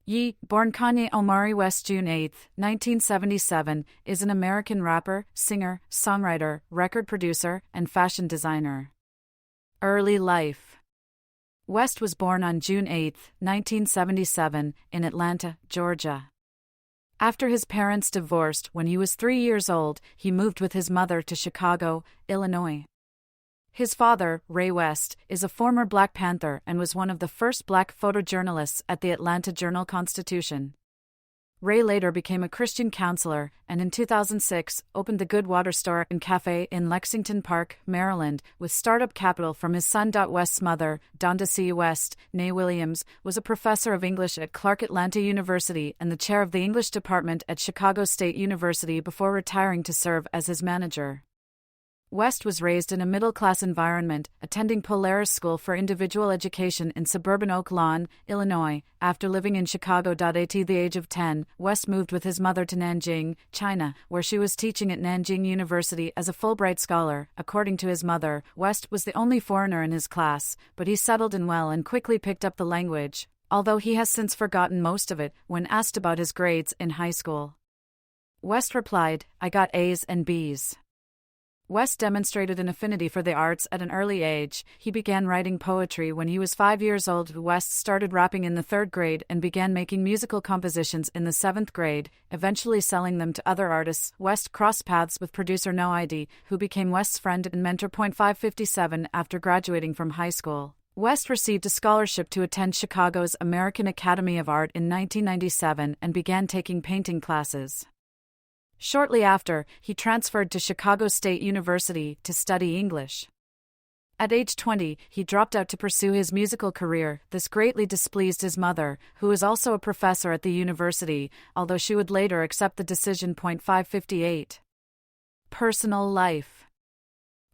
Born Kanye Omari West June 8, 1977, is an American rapper, singer, songwriter, record producer, and fashion designer. Early life. West was born on June 8, 1977, in Atlanta, Georgia. After his parents divorced when he was 3 years old, he moved with his mother to Chicago, Illinois. His father, Ray West, is a former Black Panther and was one of the first Black photojournalists at the Atlanta Journal-Constitution. Ray later became a Christian counselor and in 2006 opened the Good Water Store and Cafe in Lexington Park, Maryland, with startup capital from his son. West's mother, Donda C. West, née Williams, was a professor of English at Clark Atlanta University and the chair of the English department at Chicago State University before retiring to serve as his manager. West was raised in a middle-class environment, attending Polaris School for Individual Education in suburban Oak Lawn, Illinois. After living in Chicago at the age of 10, West moved with his mother to Nanjing, China, where she was teaching at Nanjing University as a Fulbright scholar. According to his mother, West was the only foreigner in his class, but he settled in well and quickly picked up the language, although he has since forgotten most of it when asked about his grades in high school. West replied, "I got A's and B's." West demonstrated an affinity for the arts at an early age. He began writing poetry when he was 5 years old. West started rapping in the 3rd grade and began making musical compositions in the 7th grade, eventually selling them to other artists. West crossed paths with producer No ID, who became West's friend and mentor. 557 After graduating from high school, West received a scholarship to attend Chicago's American Academy of Art in 1997 and began taking painting classes. Shortly after, he transferred to Chicago State University to study English. At age 20, he dropped out to pursue his musical career. This greatly displeased his mother, who was also a professor at the university, although she would later accept the decision. 558. Personal life.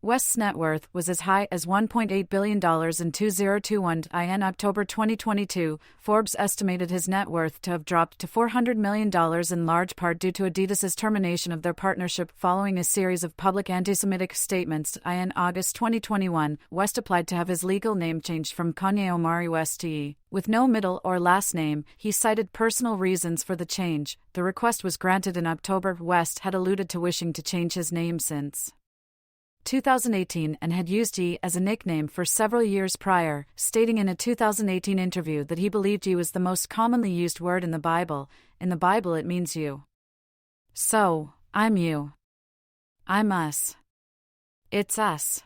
West's net worth was as high as $1.8 billion in 2021. In October 2022, Forbes estimated his net worth to have dropped to $400 million in large part due to Adidas's termination of their partnership following a series of public anti-Semitic statements. In August 2021, West applied to have his legal name changed from Kanye Omari West June. With no middle or last name, he cited personal reasons for the change. The request was granted in October. West had alluded to wishing to change his name since 2018 and had used Ye as a nickname for several years prior, stating in a 2018 interview that he believed Ye was the most commonly used word in the Bible. In the Bible it means you. So, I'm you. I'm us. It's us.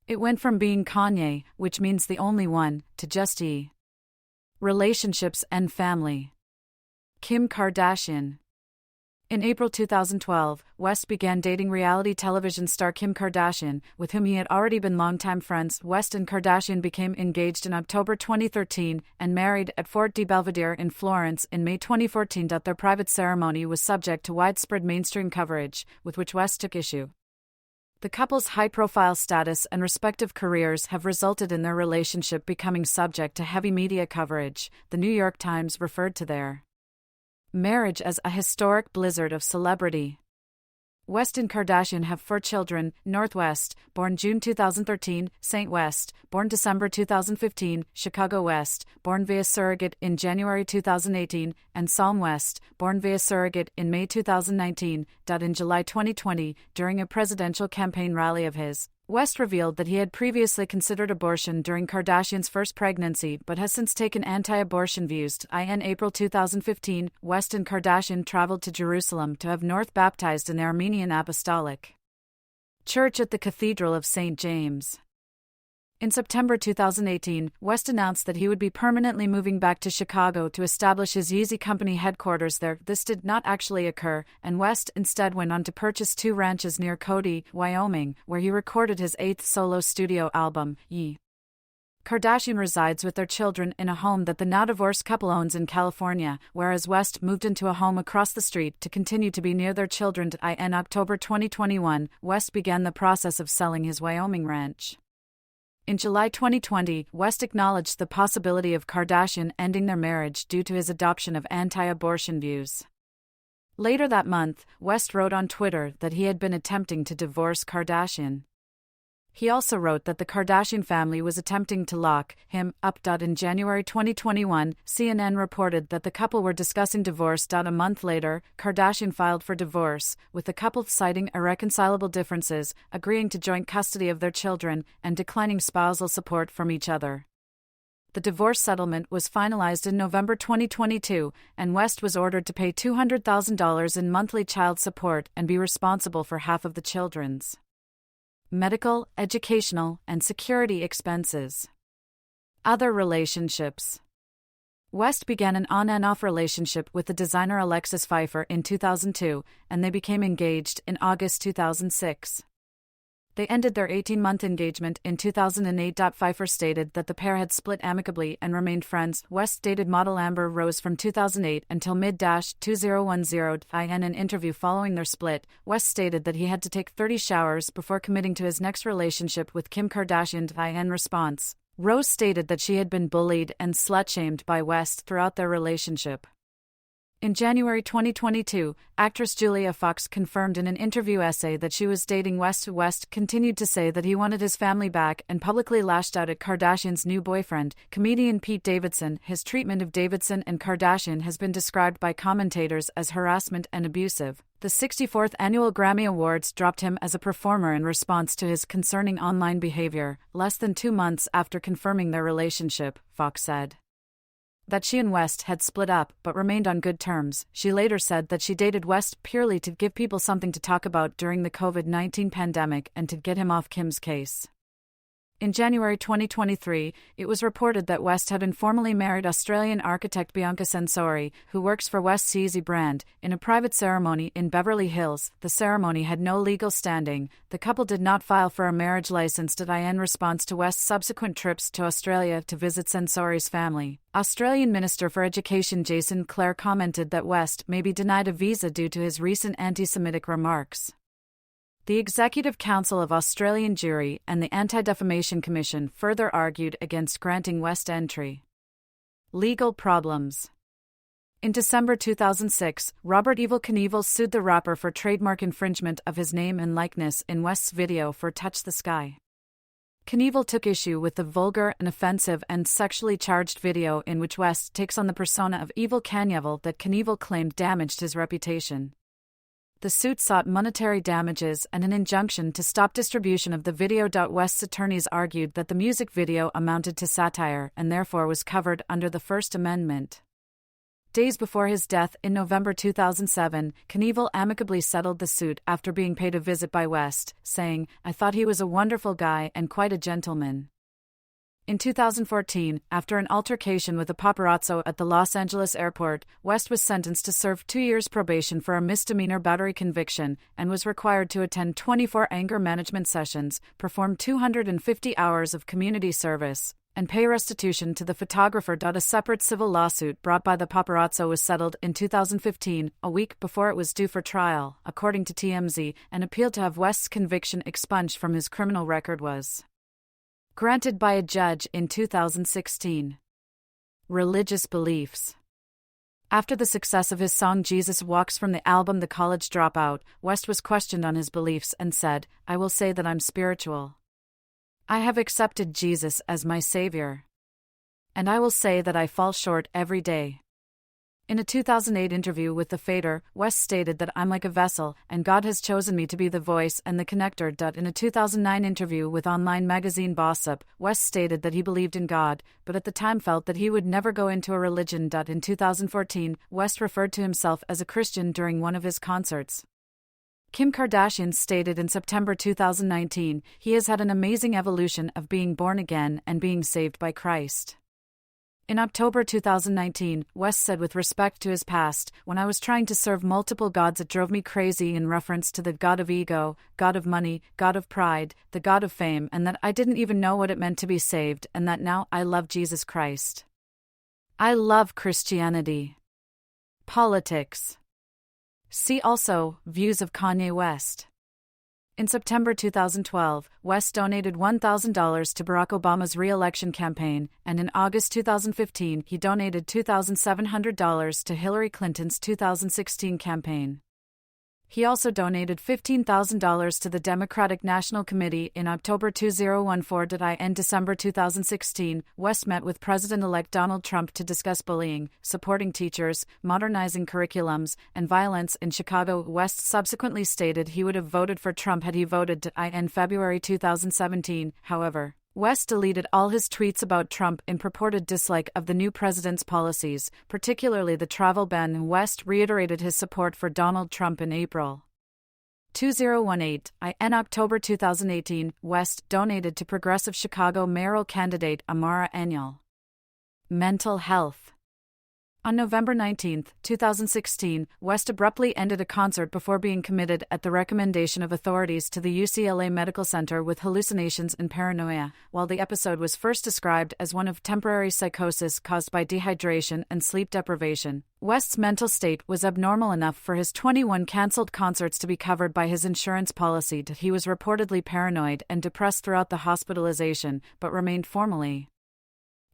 It went from being Kanye, which means the only one, to just Ye. Relationships and family. Kim Kardashian. In April 2012, West began dating reality television star Kim Kardashian, with whom he had already been longtime friends. West and Kardashian became engaged in October 2013 and married at Fort de Belvedere in Florence in May 2014. Their private ceremony was subject to widespread mainstream coverage, with which West took issue. The couple's high-profile status and respective careers have resulted in their relationship becoming subject to heavy media coverage. The New York Times referred to their marriage as a historic blizzard of celebrity. West and Kardashian have 4 children: Northwest, born June 2013, Saint West, born December 2015, Chicago West, born via surrogate in January 2018, and Psalm West, born via surrogate in May 2019. In July 2020, during a presidential campaign rally of his, West revealed that he had previously considered abortion during Kardashian's first pregnancy but has since taken anti-abortion views. In April 2015, West and Kardashian traveled to Jerusalem to have North baptized in the Armenian Apostolic Church at the Cathedral of St. James. In September 2018, West announced that he would be permanently moving back to Chicago to establish his Yeezy Company headquarters there. This did not actually occur, and West instead went on to purchase 2 ranches near Cody, Wyoming, where he recorded his 8th solo studio album, Ye. Kardashian resides with their children in a home that the now-divorced couple owns in California, whereas West moved into a home across the street to continue to be near their children. In October 2021, West began the process of selling his Wyoming ranch. In July 2020, West acknowledged the possibility of Kardashian ending their marriage due to his adoption of anti-abortion views. Later that month, West wrote on Twitter that he had been attempting to divorce Kardashian. He also wrote that the Kardashian family was attempting to lock him up. In January 2021, CNN reported that the couple were discussing divorce. A month later, Kardashian filed for divorce, with the couple citing irreconcilable differences, agreeing to joint custody of their children, and declining spousal support from each other. The divorce settlement was finalized in November 2022, and West was ordered to pay $200,000 in monthly child support and be responsible for half of the children's medical, educational, and security expenses. Other relationships. West began an on-and-off relationship with the designer Alexis Pfeiffer in 2002, and they became engaged in August 2006. They ended their 18-month engagement in 2008. Pfeiffer stated that the pair had split amicably and remained friends. West dated model Amber Rose from 2008 until mid-2010. In an interview following their split, West stated that he had to take 30 showers before committing to his next relationship with Kim Kardashian. In response, Rose stated that she had been bullied and slut-shamed by West throughout their relationship. In January 2022, actress Julia Fox confirmed in an interview essay that she was dating West. West continued to say that he wanted his family back and publicly lashed out at Kardashian's new boyfriend, comedian Pete Davidson. His treatment of Davidson and Kardashian has been described by commentators as harassment and abusive. The 64th Annual Grammy Awards dropped him as a performer in response to his concerning online behavior, less than 2 months after confirming their relationship, Fox said that she and West had split up but remained on good terms. She later said that she dated West purely to give people something to talk about during the COVID-19 pandemic and to get him off Kim's case. In January 2023, it was reported that West had informally married Australian architect Bianca Sensori, who works for West's Yeezy brand, in a private ceremony in Beverly Hills. The ceremony had no legal standing. The couple did not file for a marriage license. In response to West's subsequent trips to Australia to visit Sensori's family, Australian Minister for Education Jason Clare commented that West may be denied a visa due to his recent anti-Semitic remarks. The Executive Council of Australian Jewry and the Anti-Defamation Commission further argued against granting West entry. Legal problems. In December 2006, Robert Evel Knievel sued the rapper for trademark infringement of his name and likeness in West's video for Touch the Sky. Knievel took issue with the vulgar and offensive and sexually charged video in which West takes on the persona of Evel Knievel that Knievel claimed damaged his reputation. The suit sought monetary damages and an injunction to stop distribution of the video. West's attorneys argued that the music video amounted to satire and therefore was covered under the First Amendment. Days before his death in November 2007, Knievel amicably settled the suit after being paid a visit by West, saying, "I thought he was a wonderful guy and quite a gentleman." In 2014, after an altercation with a paparazzo at the Los Angeles airport, West was sentenced to serve 2 years probation for a misdemeanor battery conviction and was required to attend 24 anger management sessions, perform 250 hours of community service, and pay restitution to the photographer. A separate civil lawsuit brought by the paparazzo was settled in 2015, a week before it was due for trial. According to TMZ, an appeal to have West's conviction expunged from his criminal record was granted by a judge in 2016. Religious beliefs. After the success of his song Jesus Walks from the album The College Dropout, West was questioned on his beliefs and said, "I will say that I'm spiritual. I have accepted Jesus as my Savior. And I will say that I fall short every day." In a 2008 interview with The Fader, West stated that "I'm like a vessel, and God has chosen me to be the voice and the connector." In a 2009 interview with online magazine Bossip, West stated that he believed in God, but at the time felt that he would never go into a religion. In 2014, West referred to himself as a Christian during one of his concerts. Kim Kardashian stated in September 2019, "He has had an amazing evolution of being born again and being saved by Christ." In October 2019, West said with respect to his past, "When I was trying to serve multiple gods it drove me crazy," in reference to the god of ego, god of money, god of pride, the god of fame, and that I didn't even know what it meant to be saved, and that now I love Jesus Christ. I love Christianity. Politics. See also, Views of Kanye West. In September 2012, West donated $1,000 to Barack Obama's re-election campaign, and in August 2015 he donated $2,700 to Hillary Clinton's 2016 campaign. He also donated $15,000 to the Democratic National Committee in October 2014. In December 2016, West met with President-elect Donald Trump to discuss bullying, supporting teachers, modernizing curriculums, and violence in Chicago. West subsequently stated he would have voted for Trump had he voted to in February 2017. However, West deleted all his tweets about Trump in purported dislike of the new president's policies, particularly the travel ban. West reiterated his support for Donald Trump in April 2018. In October 2018, West donated to progressive Chicago mayoral candidate Amara Aniel. Mental health. On November 19, 2016, West abruptly ended a concert before being committed at the recommendation of authorities to the UCLA Medical Center with hallucinations and paranoia. While the episode was first described as one of temporary psychosis caused by dehydration and sleep deprivation, West's mental state was abnormal enough for his 21 canceled concerts to be covered by his insurance policy. He was reportedly paranoid and depressed throughout the hospitalization, but remained formally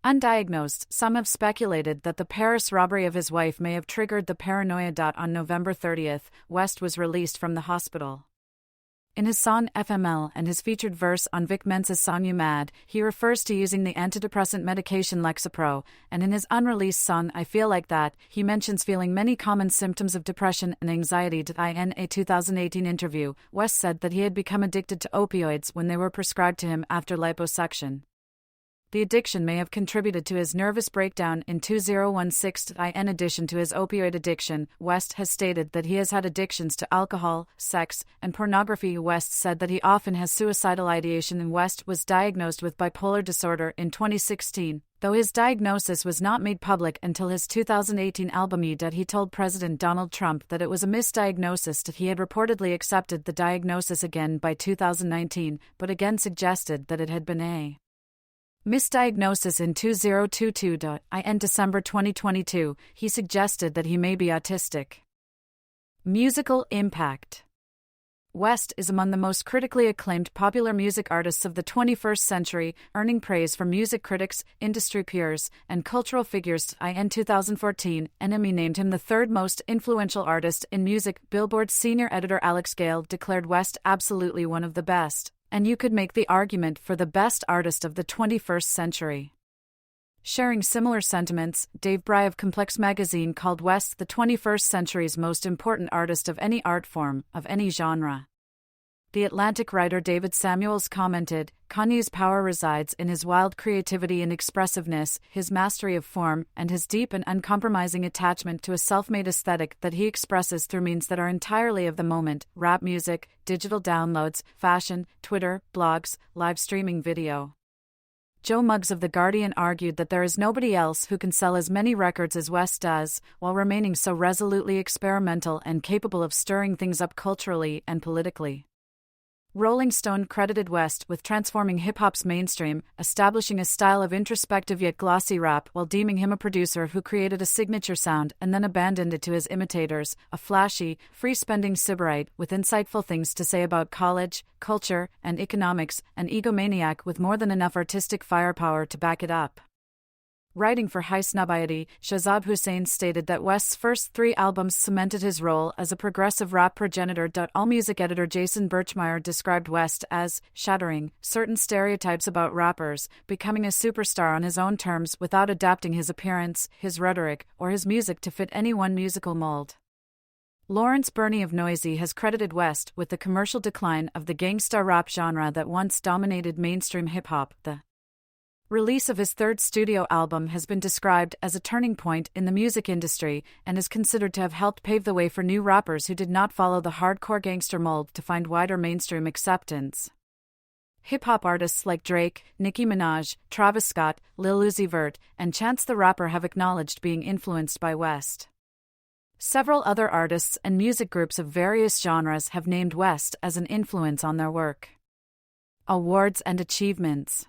undiagnosed. Some have speculated that the Paris robbery of his wife may have triggered the paranoia. On November 30, West was released from the hospital. In his song FML and his featured verse on Vic Mensa's song You Mad, he refers to using the antidepressant medication Lexapro, and in his unreleased song I Feel Like That, he mentions feeling many common symptoms of depression and anxiety. In a 2018 interview, West said that he had become addicted to opioids when they were prescribed to him after liposuction. The addiction may have contributed to his nervous breakdown in 2016. In addition to his opioid addiction, West has stated that he has had addictions to alcohol, sex, and pornography. West said that he often has suicidal ideation, and West was diagnosed with bipolar disorder in 2016, though his diagnosis was not made public until his 2018 album He told President Donald Trump that it was a misdiagnosis. He had reportedly accepted the diagnosis again by 2019, but again suggested that it had been a misdiagnosis in 2022. In December 2022, he suggested that he may be autistic. Musical impact. West is among the most critically acclaimed popular music artists of the 21st century, earning praise from music critics, industry peers, and cultural figures. In 2014, NME named him the third most influential artist in music. Billboard's senior editor Alex Gale declared West absolutely one of the best, and you could make the argument for the best artist of the 21st century. Sharing similar sentiments, Dave Bry of Complex magazine called West the 21st century's most important artist of any art form, of any genre. The Atlantic writer David Samuels commented, Kanye's power resides in his wild creativity and expressiveness, his mastery of form, and his deep and uncompromising attachment to a self-made aesthetic that he expresses through means that are entirely of the moment: rap music, digital downloads, fashion, Twitter, blogs, live streaming video. Joe Muggs of The Guardian argued that there is nobody else who can sell as many records as West does, while remaining so resolutely experimental and capable of stirring things up culturally and politically. Rolling Stone credited West with transforming hip-hop's mainstream, establishing a style of introspective yet glossy rap while deeming him a producer who created a signature sound and then abandoned it to his imitators, a flashy, free-spending sybarite with insightful things to say about college, culture, and economics, an egomaniac with more than enough artistic firepower to back it up. Writing for High Snobiety, Shahzad Hussain stated that West's first 3 albums cemented his role as a progressive rap progenitor. AllMusic editor Jason Birchmeier described West as shattering certain stereotypes about rappers, becoming a superstar on his own terms without adapting his appearance, his rhetoric, or his music to fit any one musical mold. Lawrence Burney of Noisy has credited West with the commercial decline of the gangsta rap genre that once dominated mainstream hip-hop. The release of his 3rd studio album has been described as a turning point in the music industry and is considered to have helped pave the way for new rappers who did not follow the hardcore gangster mold to find wider mainstream acceptance. Hip-hop artists like Drake, Nicki Minaj, Travis Scott, Lil Uzi Vert, and Chance the Rapper have acknowledged being influenced by West. Several other artists and music groups of various genres have named West as an influence on their work. Awards and achievements.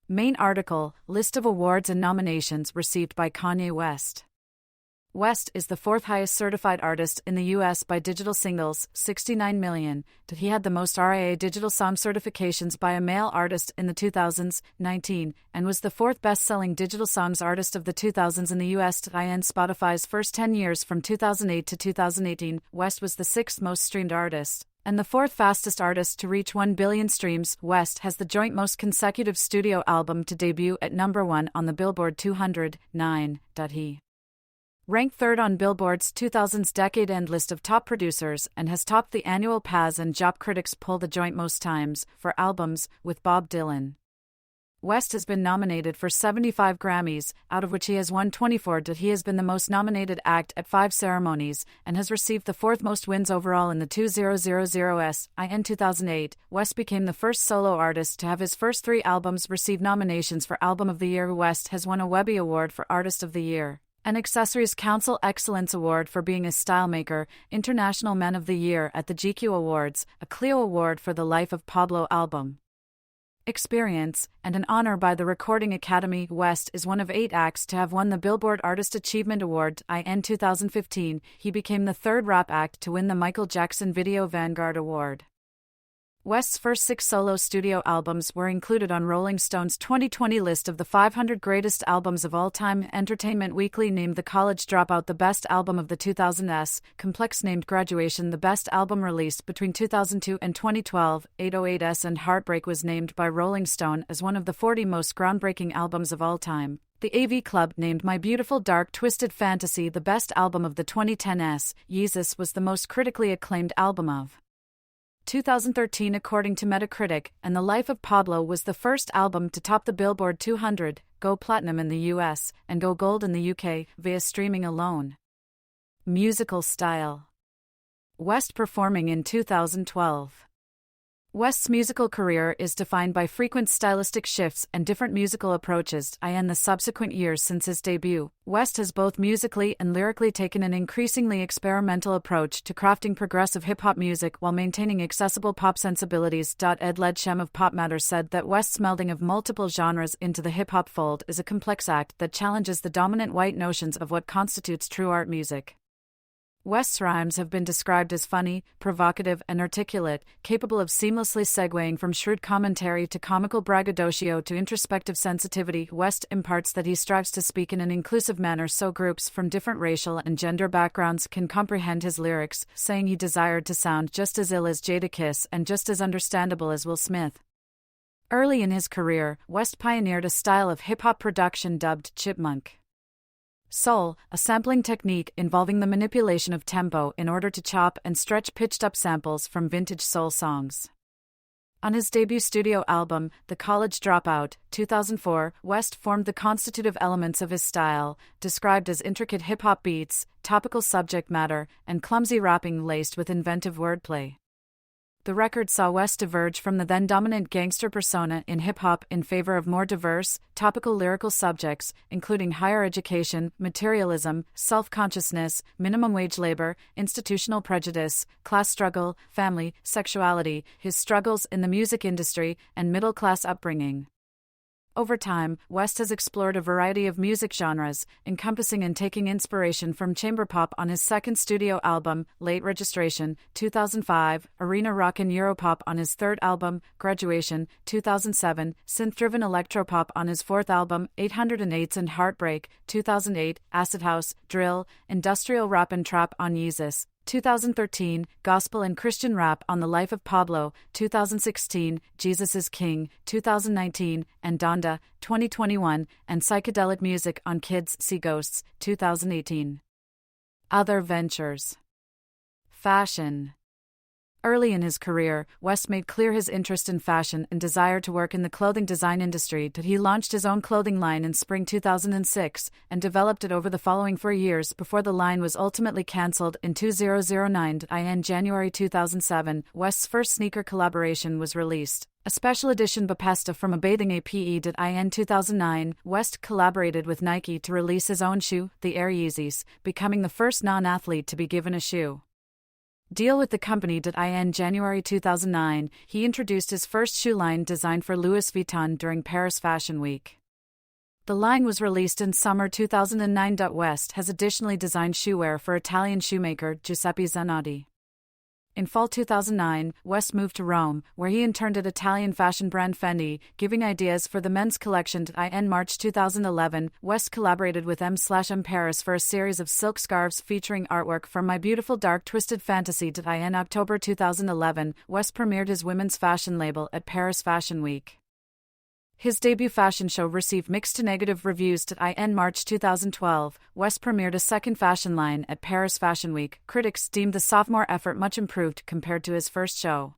Main article, list of awards and nominations received by Kanye West. West is the fourth highest certified artist in the U.S. by digital singles, 69 million. He had the most RIA digital song certifications by a male artist in the 2000s, 19, and was the fourth best-selling digital songs artist of the 2000s in the U.S. In Spotify's first 10 years from 2008 to 2018, West was the sixth most streamed artist and the fourth fastest artist to reach 1 billion streams. West has the joint most consecutive studio album to debut at number 1 on the Billboard 200. He ranked third on Billboard's 2000s Decade End list of top producers and has topped the annual Paz and Jop Critics poll the joint most times for albums, with Bob Dylan. West has been nominated for 75 Grammys, out of which he has won 24. He has been the most nominated act at 5 ceremonies and has received the fourth most wins overall in the 2000s. In 2008, West became the first solo artist to have his first 3 albums receive nominations for Album of the Year. West has won a Webby Award for Artist of the Year, an Accessories Council Excellence Award for being a stylemaker, International Men of the Year at the GQ Awards, a Clio Award for the Life of Pablo album experience, and an honor by the Recording Academy. West is one of 8 acts to have won the Billboard Artist Achievement Award. In 2015, he became the third rap act to win the Michael Jackson Video Vanguard Award. West's first 6 solo studio albums were included on Rolling Stone's 2020 list of the 500 greatest albums of all time. Entertainment Weekly named The College Dropout the best album of the 2000s. Complex named Graduation the best album released between 2002 and 2012. 808s and Heartbreak was named by Rolling Stone as one of the 40 most groundbreaking albums of all time. The AV Club named My Beautiful Dark Twisted Fantasy the best album of the 2010s. Yeezus was the most critically acclaimed album of 2013 according to Metacritic, and The Life of Pablo was the first album to top the Billboard 200, go platinum in the US, and go gold in the UK, via streaming alone. Musical style. West performing in 2012. West's musical career is defined by frequent stylistic shifts and different musical approaches. In the subsequent years since his debut, West has both musically and lyrically taken an increasingly experimental approach to crafting progressive hip-hop music while maintaining accessible pop sensibilities. Ed Ledsham of Pop Matters said that West's melding of multiple genres into the hip-hop fold is a complex act that challenges the dominant white notions of what constitutes true art music. West's rhymes have been described as funny, provocative, and articulate, capable of seamlessly segueing from shrewd commentary to comical braggadocio to introspective sensitivity. West imparts that he strives to speak in an inclusive manner so groups from different racial and gender backgrounds can comprehend his lyrics, saying he desired to sound just as ill as Jadakiss and just as understandable as Will Smith. Early in his career, West pioneered a style of hip-hop production dubbed chipmunk soul, a sampling technique involving the manipulation of tempo in order to chop and stretch pitched-up samples from vintage soul songs. On his debut studio album, The College Dropout, 2004, West formed the constitutive elements of his style, described as intricate hip-hop beats, topical subject matter, and clumsy rapping laced with inventive wordplay. The record saw West diverge from the then-dominant gangster persona in hip-hop in favor of more diverse, topical lyrical subjects, including higher education, materialism, self-consciousness, minimum wage labor, institutional prejudice, class struggle, family, sexuality, his struggles in the music industry, and middle-class upbringing. Over time, West has explored a variety of music genres, encompassing and taking inspiration from chamber pop on his second studio album, Late Registration, 2005, arena rock and Europop on his third album, Graduation, 2007, synth-driven electropop on his fourth album, 808s and Heartbreak, 2008, acid house, drill, industrial rap and trap on Yeezus, 2013, Gospel and Christian Rap on The Life of Pablo, 2016, Jesus is King, 2019, and Donda, 2021, and Psychedelic Music on Kids See Ghosts, 2018. Other ventures. Fashion. Early in his career, West made clear his interest in fashion and desire to work in the clothing design industry. He launched his own clothing line in spring 2006 and developed it over the following 4 years before the line was ultimately cancelled in 2009. In January 2007, West's first sneaker collaboration was released. A special edition Bapesta from a bathing APE. In 2009, West collaborated with Nike to release his own shoe, the Air Yeezys, becoming the first non-athlete to be given a shoe deal with the company. In January 2009, he introduced his first shoe line designed for Louis Vuitton during Paris Fashion Week. The line was released in summer 2009. West has additionally designed shoewear for Italian shoemaker Giuseppe Zanotti. In fall 2009, West moved to Rome, where he interned at Italian fashion brand Fendi, giving ideas for the men's collection. In March 2011, West collaborated with M/M Paris for a series of silk scarves featuring artwork from My Beautiful Dark Twisted Fantasy. In October 2011, West premiered his women's fashion label at Paris Fashion Week. His debut fashion show received mixed to negative reviews. In March 2012, West premiered a second fashion line at Paris Fashion Week. Critics deemed the sophomore effort much improved compared to his first show.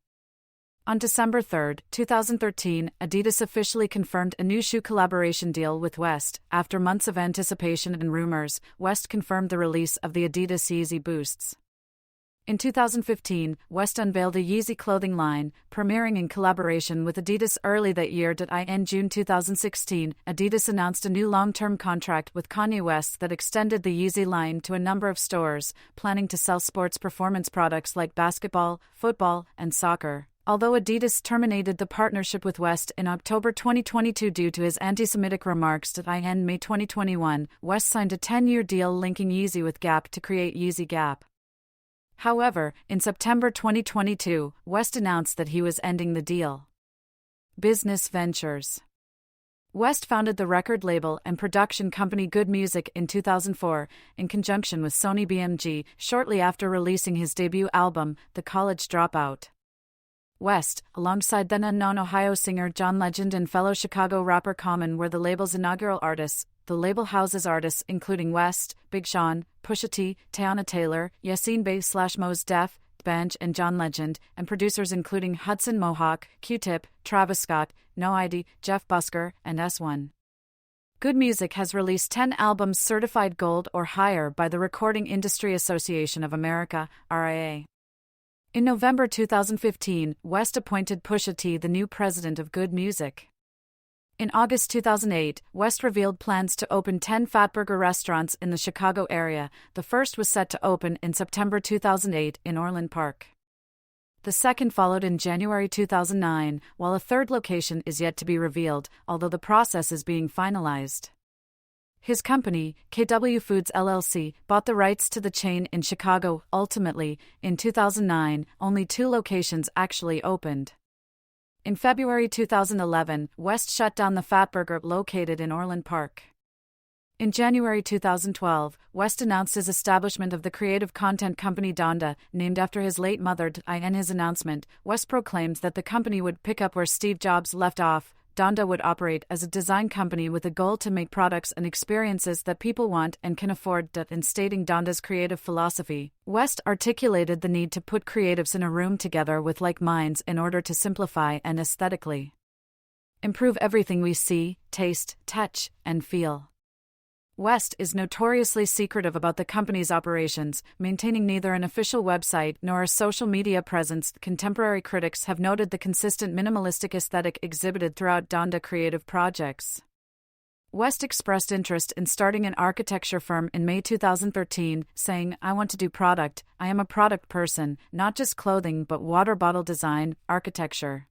On December 3, 2013, Adidas officially confirmed a new shoe collaboration deal with West. After months of anticipation and rumors, West confirmed the release of the Adidas Yeezy Boosts. In 2015, West unveiled a Yeezy clothing line, premiering in collaboration with Adidas early that year. In June 2016, Adidas announced a new long-term contract with Kanye West that extended the Yeezy line to a number of stores, planning to sell sports performance products like basketball, football, and soccer. Although Adidas terminated the partnership with West in October 2022 due to his anti-Semitic remarks. In May 2021, West signed a 10-year deal linking Yeezy with Gap to create Yeezy Gap. However, in September 2022, West announced that he was ending the deal. Business ventures. West founded the record label and production company Good Music in 2004, in conjunction with Sony BMG, shortly after releasing his debut album, The College Dropout. West, alongside then-unknown Ohio singer John Legend and fellow Chicago rapper Common, were the label's inaugural artists. The label houses artists including West, Big Sean, Pusha T, Teyana Taylor, Yasin Bey/Mos Def, Benj, and John Legend, and producers including Hudson Mohawk, Q-Tip, Travis Scott, No ID, Jeff Busker, and S1. Good Music has released 10 albums certified gold or higher by the Recording Industry Association of America, RIA. In November 2015, West appointed Pusha T the new president of Good Music. In August 2008, West revealed plans to open 10 Fatburger restaurants in the Chicago area. The first was set to open in September 2008 in Orland Park. The second followed in January 2009, while a third location is yet to be revealed, although the process is being finalized. His company, KW Foods LLC, bought the rights to the chain in Chicago. Ultimately, in 2009, only 2 locations actually opened. In February 2011, West shut down the Fatburger located in Orland Park. In January 2012, West announced his establishment of the creative content company Donda, named after his late mother. In his announcement, West proclaimed that the company would pick up where Steve Jobs left off. Donda would operate as a design company with a goal to make products and experiences that people want and can afford. In stating Donda's creative philosophy, West articulated the need to put creatives in a room together with like minds in order to simplify and aesthetically improve everything we see, taste, touch, and feel. West is notoriously secretive about the company's operations, maintaining neither an official website nor a social media presence. Contemporary critics have noted the consistent minimalistic aesthetic exhibited throughout Donda creative projects. West expressed interest in starting an architecture firm in May 2013, saying, "I want to do product. I am a product person, not just clothing but water bottle design, architecture.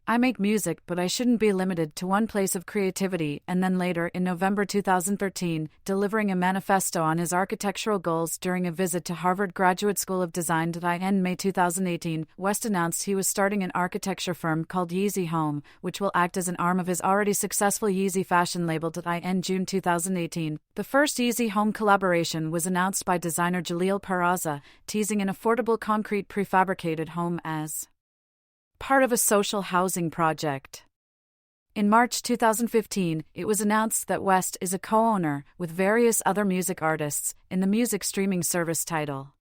I make music, but I shouldn't be limited to one place of creativity." And then later, in November 2013, delivering a manifesto on his architectural goals during a visit to Harvard Graduate School of Design. In May 2018, West announced he was starting an architecture firm called Yeezy Home, which will act as an arm of his already successful Yeezy fashion label. In June 2018, the first Yeezy Home collaboration was announced by designer Jaleel Peraza, teasing an affordable concrete prefabricated home as part of a social housing project. In March 2015, it was announced that West is a co-owner, with various other music artists, in the music streaming service Tidal.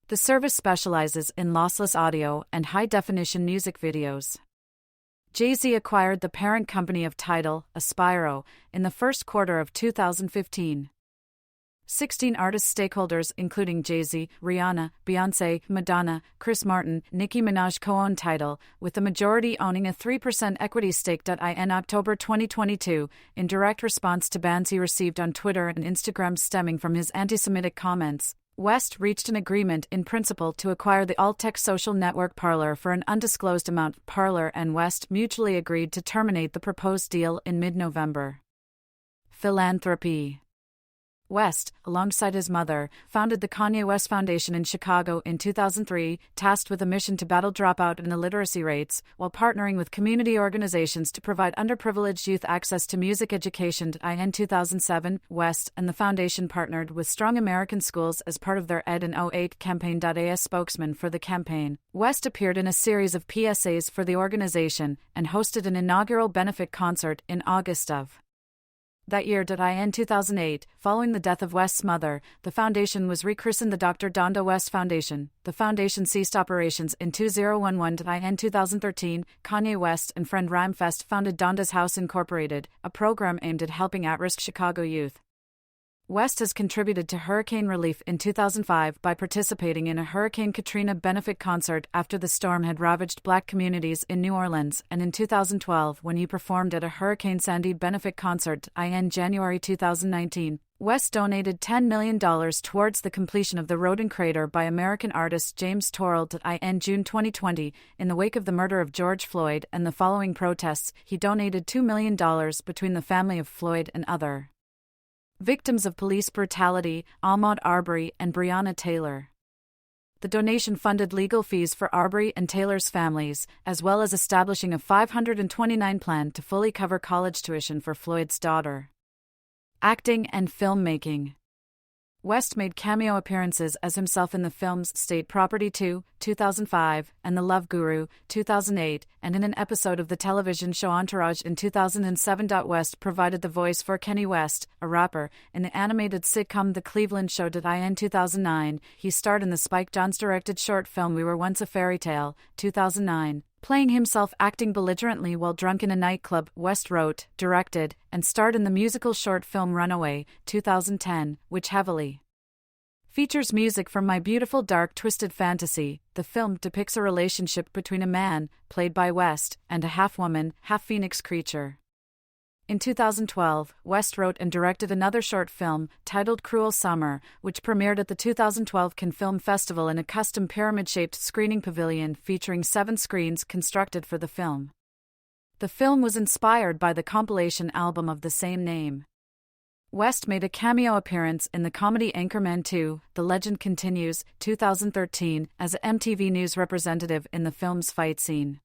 The service specializes in lossless audio and high-definition music videos. Jay-Z acquired the parent company of Tidal, Aspiro, in the first quarter of 2015. 16 artist stakeholders including Jay-Z, Rihanna, Beyoncé, Madonna, Chris Martin, Nicki Minaj co-own Tidal, with the majority owning a 3% equity stake. In October 2022, in direct response to bans he received on Twitter and Instagram stemming from his anti-Semitic comments, West reached an agreement in principle to acquire the alt-tech social network Parler for an undisclosed amount. Parler and West mutually agreed to terminate the proposed deal in mid-November. Philanthropy. West, alongside his mother, founded the Kanye West Foundation in Chicago in 2003, tasked with a mission to battle dropout and illiteracy rates, while partnering with community organizations to provide underprivileged youth access to music education. In 2007, West and the foundation partnered with Strong American Schools as part of their Ed in 08 campaign. As spokesman for the campaign, West appeared in a series of PSAs for the organization and hosted an inaugural benefit concert in August of that year. In 2008, following the death of West's mother, the foundation was rechristened the Dr. Donda West Foundation. The foundation ceased operations in 2011. In 2013, Kanye West and friend Rhymefest founded Donda's House Incorporated, a program aimed at helping at-risk Chicago youth. West has contributed to hurricane relief in 2005 by participating in a Hurricane Katrina benefit concert after the storm had ravaged Black communities in New Orleans, and in 2012 when he performed at a Hurricane Sandy benefit concert. In January 2019, West donated $10 million towards the completion of the Rodin Crater by American artist James Torrell. In June 2020, in the wake of the murder of George Floyd and the following protests, he donated $2 million between the family of Floyd and other victims of police brutality, Ahmaud Arbery and Breonna Taylor. The donation funded legal fees for Arbery and Taylor's families, as well as establishing a $529 plan to fully cover college tuition for Floyd's daughter. Acting and filmmaking. West made cameo appearances as himself in the films State Property 2, 2005, and The Love Guru, 2008, and in an episode of the television show Entourage in 2007. West provided the voice for Kanye West, a rapper, in the animated sitcom The Cleveland Show. In 2009, he starred in the Spike Jonze-directed short film We Were Once a Fairy Tale, 2009. Playing himself acting belligerently while drunk in a nightclub. West wrote, directed, and starred in the musical short film Runaway, 2010, which heavily features music from My Beautiful Dark Twisted Fantasy. The film depicts a relationship between a man, played by West, and a half-woman, half-phoenix creature. In 2012, West wrote and directed another short film, titled Cruel Summer, which premiered at the 2012 Cannes Film Festival in a custom pyramid-shaped screening pavilion featuring 7 screens constructed for the film. The film was inspired by the compilation album of the same name. West made a cameo appearance in the comedy Anchorman 2, The Legend Continues, 2013, as an MTV News representative in the film's fight scene.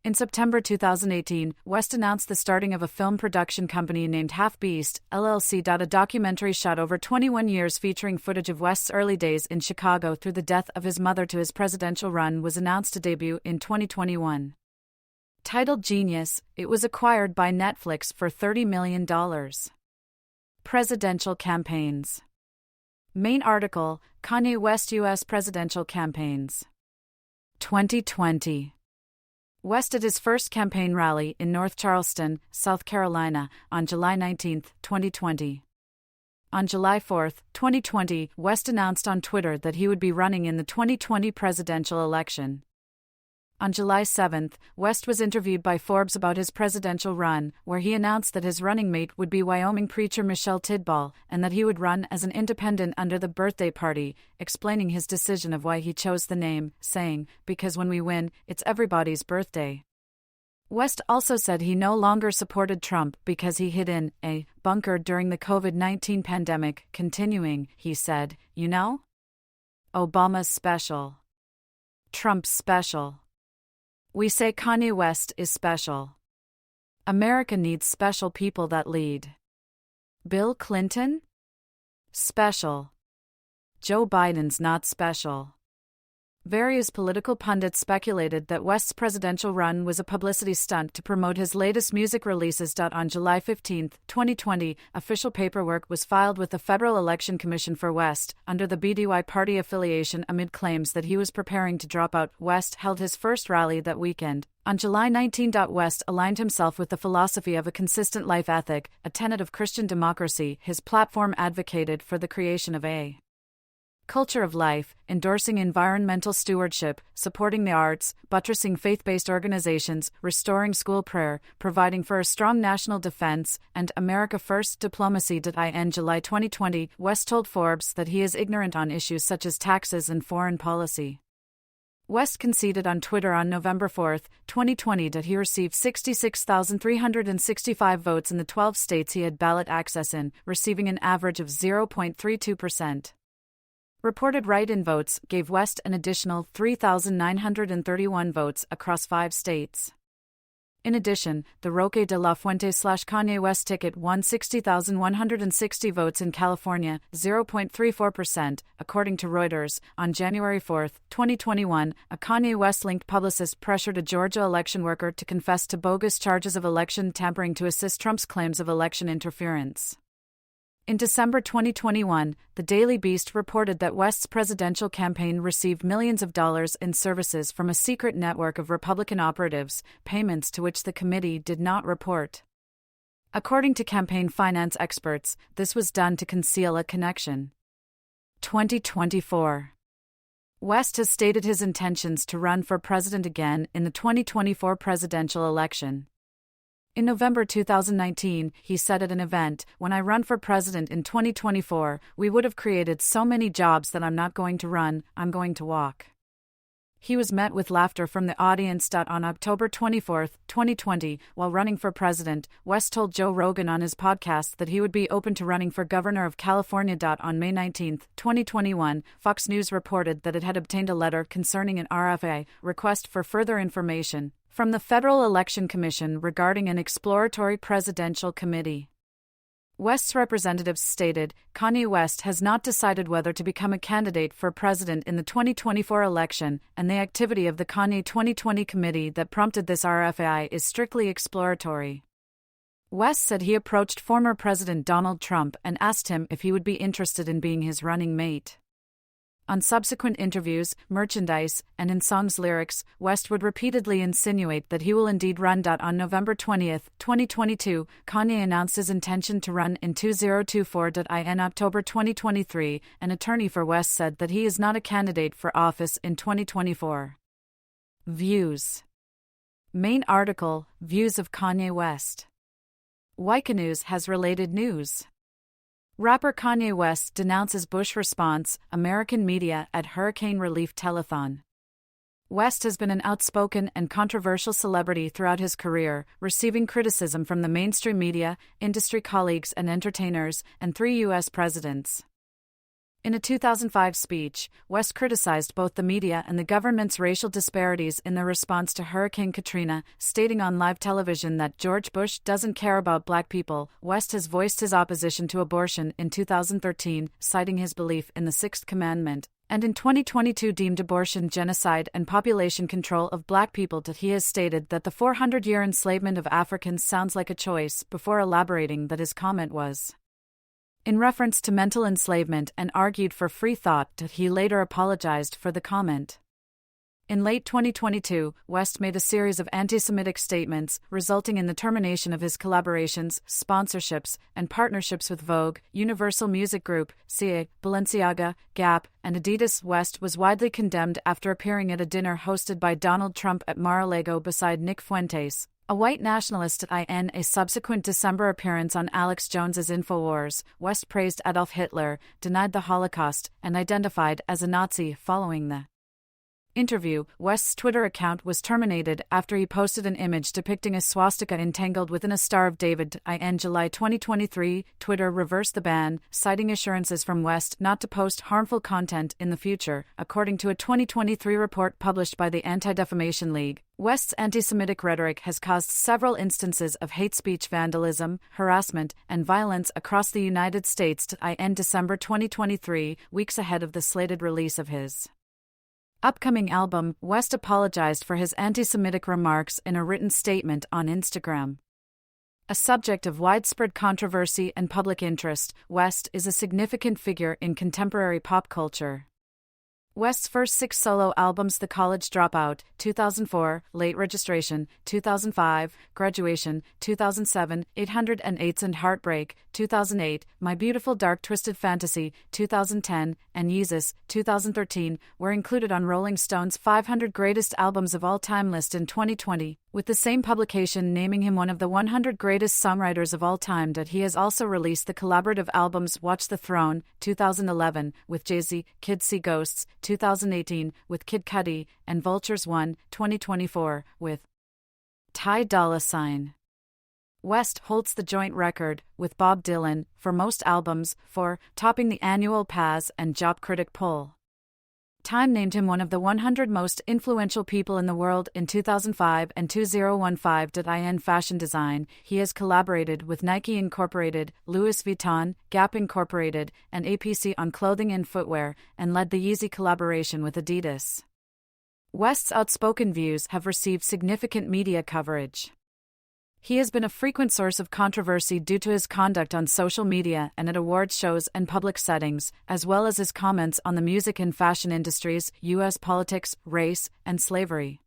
In September 2018, West announced the starting of a film production company named Half Beast, LLC. A documentary shot over 21 years featuring footage of West's early days in Chicago through the death of his mother to his presidential run was announced to debut in 2021. Titled Genius, it was acquired by Netflix for $30 million. Presidential campaigns. Main article, Kanye West U.S. presidential campaigns. 2020. West at his first campaign rally in North Charleston, South Carolina, on July 19, 2020. On July 4, 2020, West announced on Twitter that he would be running in the 2020 presidential election. On July 7, West was interviewed by Forbes about his presidential run, where he announced that his running mate would be Wyoming preacher Michelle Tidball, and that he would run as an independent under the birthday party, explaining his decision of why he chose the name, saying, "Because when we win, it's everybody's birthday." West also said he no longer supported Trump because he hid in a bunker during the COVID-19 pandemic, continuing, he said, "You know? Obama's special. Trump's special. We say Kanye West is special. America needs special people that lead. Bill Clinton? Special. Joe Biden's not special." Various political pundits speculated that West's presidential run was a publicity stunt to promote his latest music releases. On July 15, 2020, official paperwork was filed with the Federal Election Commission for West, under the BDY party affiliation amid claims that he was preparing to drop out. West held his first rally that weekend. On July 19, West aligned himself with the philosophy of a consistent life ethic, a tenet of Christian democracy. His platform advocated for the creation of a culture of life, endorsing environmental stewardship, supporting the arts, buttressing faith-based organizations, restoring school prayer, providing for a strong national defense, and America First diplomacy. In July 2020, West told Forbes that he is ignorant on issues such as taxes and foreign policy. West conceded on Twitter on November 4, 2020 that he received 66,365 votes in the 12 states he had ballot access in, receiving an average of 0.32%. Reported write-in votes gave West an additional 3,931 votes across 5 states. In addition, the Roque de la Fuente/Kanye West ticket won 60,160 votes in California, 0.34%, according to Reuters. On January 4, 2021, a Kanye West-linked publicist pressured a Georgia election worker to confess to bogus charges of election tampering to assist Trump's claims of election interference. In December 2021, the Daily Beast reported that West's presidential campaign received millions of dollars in services from a secret network of Republican operatives, payments to which the committee did not report. According to campaign finance experts, this was done to conceal a connection. 2024. West has stated his intentions to run for president again in the 2024 presidential election. In November 2019, he said at an event, "When I run for president in 2024, we would have created so many jobs that I'm not going to run, I'm going to walk." He was met with laughter from the audience. On October 24, 2020, while running for president, West told Joe Rogan on his podcast that he would be open to running for governor of California. On May 19, 2021, Fox News reported that it had obtained a letter concerning an RFA request for further information from the Federal Election Commission regarding an exploratory presidential committee. West's representatives stated, Kanye West has not decided whether to become a candidate for president in the 2024 election, and the activity of the Kanye 2020 committee that prompted this RFA is strictly exploratory. West said he approached former President Donald Trump and asked him if he would be interested in being his running mate. On subsequent interviews, merchandise, and in songs' lyrics, West would repeatedly insinuate that he will indeed run. On November 20, 2022, Kanye announced his intention to run in 2024. In October 2023, an attorney for West said that he is not a candidate for office in 2024. Views. Main article, Views of Kanye West. News has related news. Rapper Kanye West denounces Bush response, American media at Hurricane Relief Telethon. West has been an outspoken and controversial celebrity throughout his career, receiving criticism from the mainstream media, industry colleagues and entertainers, and 3 U.S. presidents. In a 2005 speech, West criticized both the media and the government's racial disparities in their response to Hurricane Katrina, stating on live television that George Bush doesn't care about black people. West has voiced his opposition to abortion in 2013, citing his belief in the Sixth Commandment, and in 2022 deemed abortion genocide and population control of black people. He has stated that the 400-year enslavement of Africans sounds like a choice, before elaborating that his comment was in reference to mental enslavement and argued for free thought. He later apologized for the comment. In late 2022, West made a series of anti-Semitic statements, resulting in the termination of his collaborations, sponsorships, and partnerships with Vogue, Universal Music Group, CA, Balenciaga, Gap, and Adidas. West was widely condemned after appearing at a dinner hosted by Donald Trump at Mar-a-Lago beside Nick Fuentes, a white nationalist. In a subsequent December appearance on Alex Jones's InfoWars, West praised Adolf Hitler, denied the Holocaust, and identified as a Nazi following the interview. West's Twitter account was terminated after he posted an image depicting a swastika entangled within a Star of David. In July 2023, Twitter reversed the ban, citing assurances from West not to post harmful content in the future, according to a 2023 report published by the Anti-Defamation League. West's anti-Semitic rhetoric has caused several instances of hate speech vandalism, harassment, and violence across the United States. In December 2023, weeks ahead of the slated release of his upcoming album, West apologized for his anti-Semitic remarks in a written statement on Instagram. A subject of widespread controversy and public interest, West is a significant figure in contemporary pop culture. West's first 6 solo albums, The College Dropout, 2004, Late Registration, 2005, Graduation, 2007, 808s and Heartbreak, 2008, My Beautiful Dark Twisted Fantasy, 2010, and Yeezus, 2013, were included on Rolling Stone's 500 Greatest Albums of All Time list in 2020. with the same publication naming him one of the 100 greatest songwriters of all time. He has also released the collaborative albums Watch the Throne, 2011, with Jay-Z, Kids See Ghosts, 2018, with Kid Cudi, and Vultures 1, 2024, with Ty Dolla $ign. West holds the joint record, with Bob Dylan, for most albums, for topping the annual Paz and Job Critic poll. Time named him one of the 100 most influential people in the world in 2005 and 2015. In fashion design, he has collaborated with Nike Incorporated, Louis Vuitton, Gap Incorporated, and APC on clothing and footwear, and led the Yeezy collaboration with Adidas. West's outspoken views have received significant media coverage. He has been a frequent source of controversy due to his conduct on social media and at awards shows and public settings, as well as his comments on the music and fashion industries, U.S. politics, race, and slavery.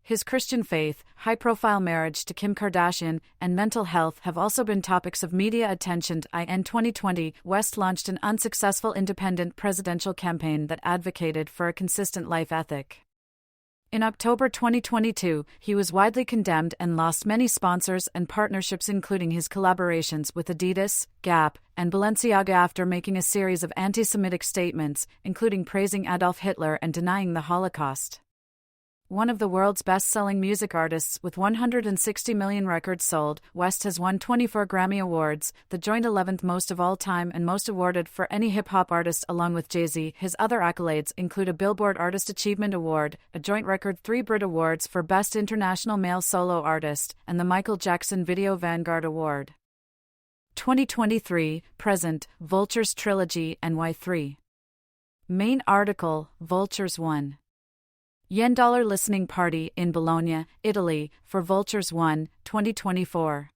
His Christian faith, high-profile marriage to Kim Kardashian, and mental health have also been topics of media attention. In 2020, West launched an unsuccessful independent presidential campaign that advocated for a consistent life ethic. In October 2022, he was widely condemned and lost many sponsors and partnerships, including his collaborations with Adidas, Gap, and Balenciaga, after making a series of anti-Semitic statements, including praising Adolf Hitler and denying the Holocaust. One of the world's best-selling music artists with 160 million records sold, West has won 24 Grammy Awards, the joint 11th most of all time and most awarded for any hip-hop artist along with Jay-Z. His other accolades include a Billboard Artist Achievement Award, a joint record 3 Brit Awards for Best International Male Solo Artist, and the Michael Jackson Video Vanguard Award. 2023, present, Vultures Trilogy and Y3. Main article, Vultures 1. $1 listening party in Bologna, Italy, for Vultures 1, 2024.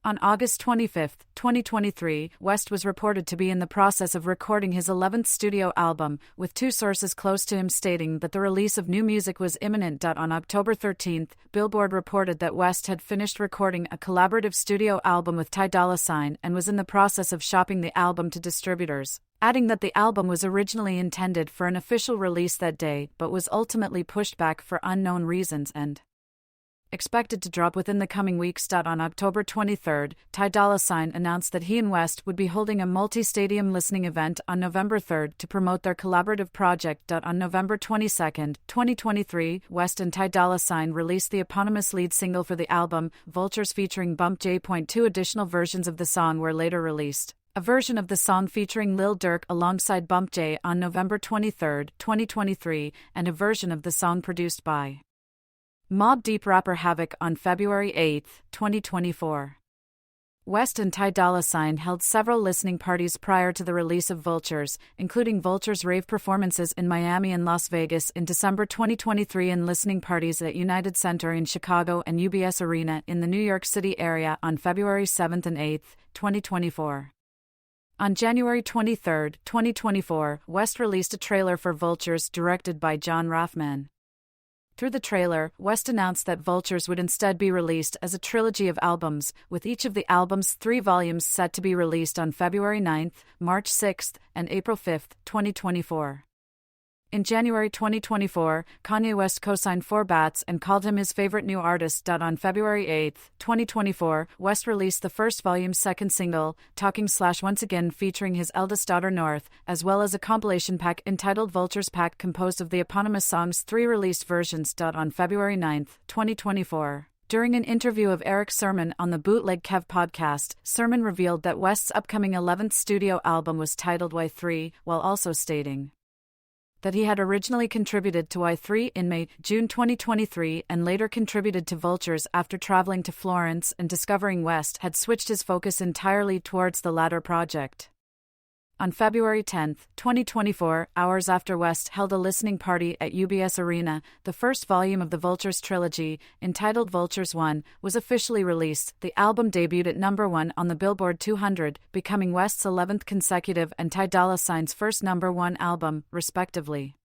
On August 25, 2023, West was reported to be in the process of recording his 11th studio album, with 2 sources close to him stating that the release of new music was imminent. On October 13, Billboard reported that West had finished recording a collaborative studio album with Ty Dolla $ign and was in the process of shopping the album to distributors, adding that the album was originally intended for an official release that day but was ultimately pushed back for unknown reasons and expected to drop within the coming weeks. On October 23, Ty Dolla $ign announced that he and West would be holding a multi-stadium listening event on November 3 to promote their collaborative project. On November 22, 2023, West and Ty Dolla $ign released the eponymous lead single for the album, Vultures, featuring Bump J. 2 additional versions of the song were later released. A version of the song featuring Lil Durk alongside Bump J on November 23, 2023, and a version of the song produced by Mobb Deep rapper Havoc on February 8, 2024. West and Ty Dolla $ign held several listening parties prior to the release of Vultures, including Vultures rave performances in Miami and Las Vegas in December 2023 and listening parties at United Center in Chicago and UBS Arena in the New York City area on February 7 and 8, 2024. On January 23, 2024, West released a trailer for Vultures directed by John Raffman. Through the trailer, West announced that Vultures would instead be released as a trilogy of albums, with each of the album's 3 volumes set to be released on February 9, March 6, and April 5, 2024. In January 2024, Kanye West co-signed 4BATS and called him his favorite new artist. On February 8, 2024, West released the first volume's second single, Talking / Once Again, featuring his eldest daughter North, as well as a compilation pack entitled Vultures Pack composed of the eponymous song's 3 released versions. On February 9, 2024. During an interview of Eric Sermon on the Bootleg Kev podcast, Sermon revealed that West's upcoming 11th studio album was titled Y3, while also stating that he had originally contributed to Y3 in May-June 2023 and later contributed to Vultures after traveling to Florence and discovering West had switched his focus entirely towards the latter project. On February 10, 2024, hours after West held a listening party at UBS Arena, the first volume of the Vultures trilogy, entitled Vultures 1, was officially released. The album debuted at number 1 on the Billboard 200, becoming West's 11th consecutive and Ty Dolla $ign's first number 1 album, respectively.